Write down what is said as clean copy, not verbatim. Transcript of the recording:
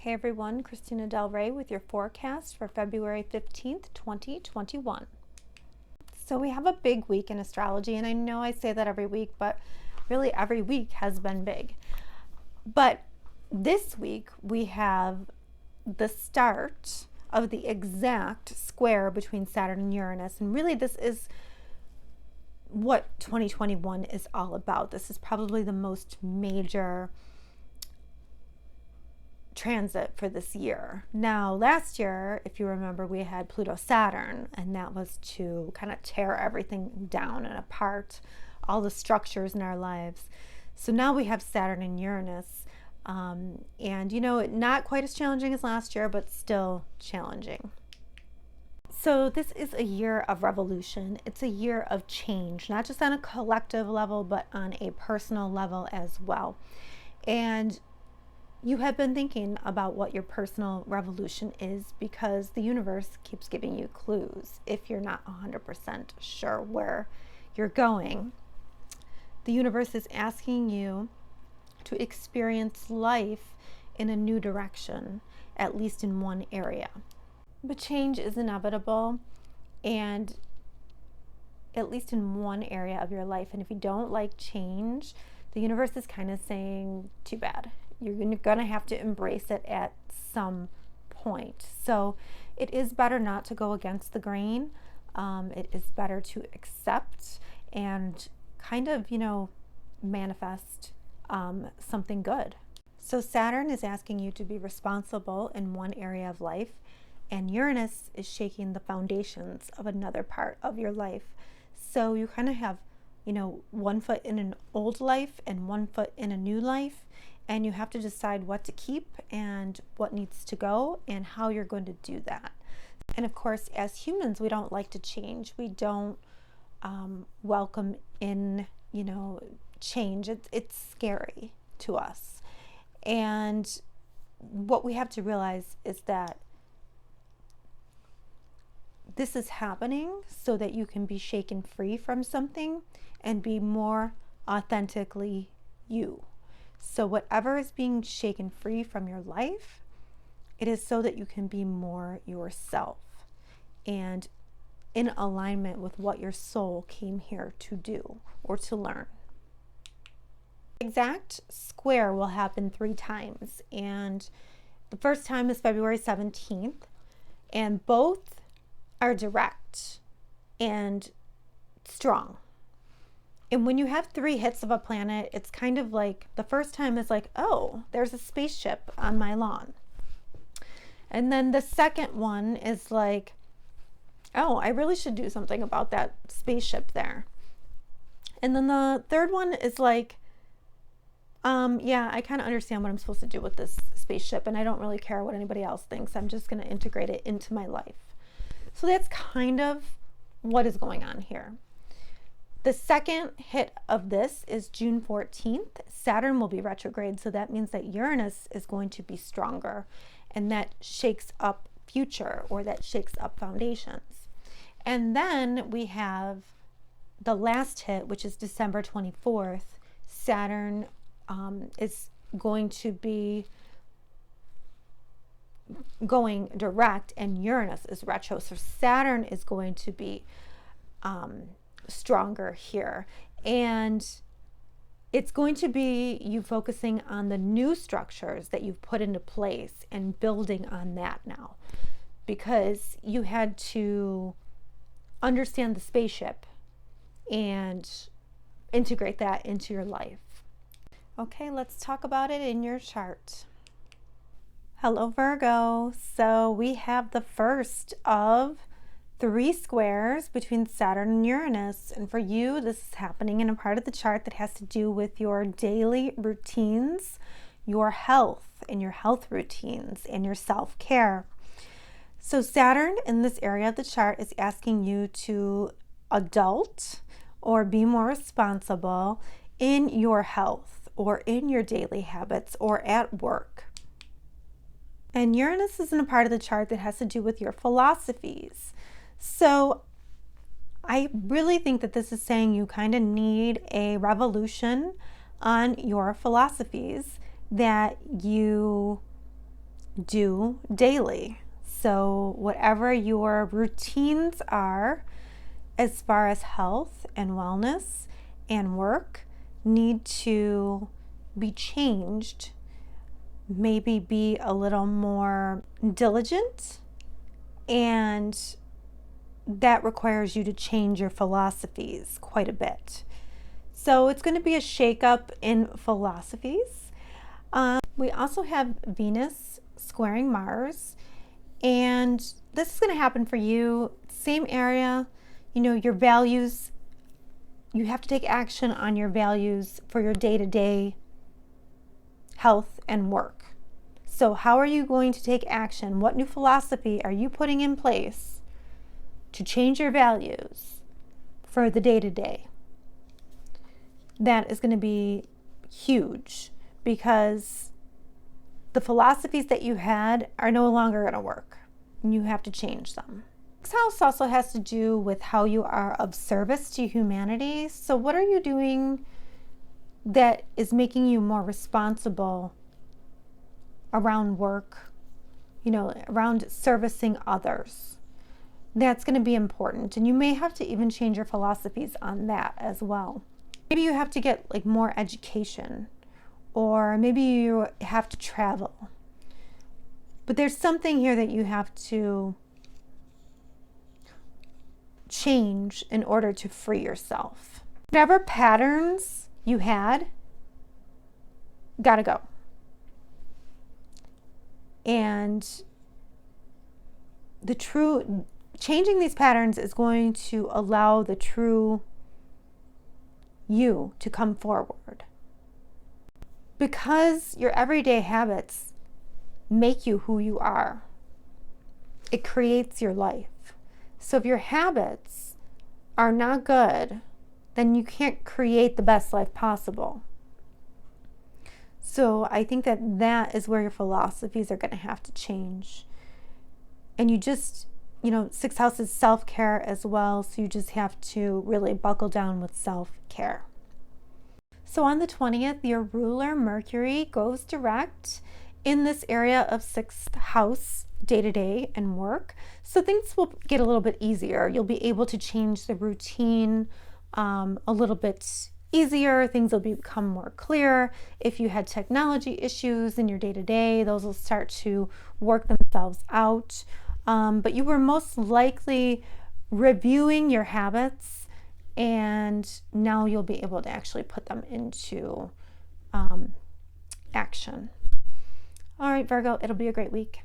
Hey everyone, Christina Del Rey with your forecast for February 15th, 2021. So we have a big week in astrology, and I know I say that every week, but really every week has been big. But this week we have the start of the exact square between Saturn and Uranus, and really this is what 2021 is all about. This is probably the most major transit for this year. Now, last year, if you remember, we had Pluto-Saturn, and that was to kind of tear everything down and apart, all the structures in our lives. So now we have Saturn and Uranus, and not quite as challenging as last year, but still challenging. So this is a year of revolution. It's a year of change, not just on a collective level, but on a personal level as well. And you have been thinking about what your personal revolution is because the universe keeps giving you clues. If you're not 100% sure where you're going, the universe is asking you to experience life in a new direction, at least in one area. But change is inevitable, and at least in one area of your life. And if you don't like change, the universe is kind of saying, too bad. You're going to have to embrace it at some point. So it is better not to go against the grain. It is better to accept and kind of, manifest something good. So Saturn is asking you to be responsible in one area of life, and Uranus is shaking the foundations of another part of your life. So you kind of have, one foot in an old life and one foot in a new life. And you have to decide what to keep and what needs to go and how you're going to do that. And of course, as humans, we don't like to change. We don't welcome in, change. It's scary to us. And what we have to realize is that this is happening so that you can be shaken free from something and be more authentically you. So whatever is being shaken free from your life, it is so that you can be more yourself and in alignment with what your soul came here to do or to learn. The exact square will happen 3 times, and the first time is February 17th, and both are direct and strong. And when you have 3 hits of a planet, it's kind of like, the first time is like, oh, there's a spaceship on my lawn. And then the second one is like, oh, I really should do something about that spaceship there. And then the third one is like, yeah, I kind of understand what I'm supposed to do with this spaceship, and I don't really care what anybody else thinks. I'm just going to integrate it into my life. So that's kind of what is going on here. The second hit of this is June 14th. Saturn will be retrograde, so that means that Uranus is going to be stronger, and that shakes up future, or that shakes up foundations. And then we have the last hit, which is December 24th. Saturn is going to be going direct, and Uranus is retro. So Saturn is going to be stronger here, and it's going to be you focusing on the new structures that you've put into place and building on that now, because you had to understand the spaceship and integrate that into your life. Okay, let's talk about it in your chart. Hello, Virgo. So we have the first of 3 squares between Saturn and Uranus. And for you, this is happening in a part of the chart that has to do with your daily routines, your health and your health routines, and your self-care. So Saturn in this area of the chart is asking you to adult or be more responsible in your health or in your daily habits or at work. And Uranus is in a part of the chart that has to do with your philosophies. So I really think that this is saying you kind of need a revolution on your philosophies that you do daily. So whatever your routines are as far as health and wellness and work need to be changed. Maybe be a little more diligent, and that requires you to change your philosophies quite a bit. So it's going to be a shakeup in philosophies. We also have Venus squaring Mars, and this is going to happen for you. Same area, your values. You have to take action on your values for your day-to-day health and work. So how are you going to take action? What new philosophy are you putting in place to change your values for the day-to-day? That is going to be huge, because the philosophies that you had are no longer going to work. You have to change them. Next house also has to do with how you are of service to humanity. So what are you doing that is making you more responsible around work, around servicing others? That's going to be important. And you may have to even change your philosophies on that as well. Maybe you have to get more education, or maybe you have to travel. But there's something here that you have to change in order to free yourself. Whatever patterns you had, gotta go. And changing these patterns is going to allow the true you to come forward. Because your everyday habits make you who you are. It creates your life. So if your habits are not good, then you can't create the best life possible. So I think that is where your philosophies are going to have to change. And you just, 6th house is self-care as well. So you just have to really buckle down with self-care. So on the 20th, your ruler Mercury goes direct in this area of 6th house, day-to-day and work. So things will get a little bit easier. You'll be able to change the routine a little bit easier. Things will become more clear. If you had technology issues in your day-to-day, those will start to work themselves out. But you were most likely reviewing your habits, and now you'll be able to actually put them into action. All right, Virgo, it'll be a great week.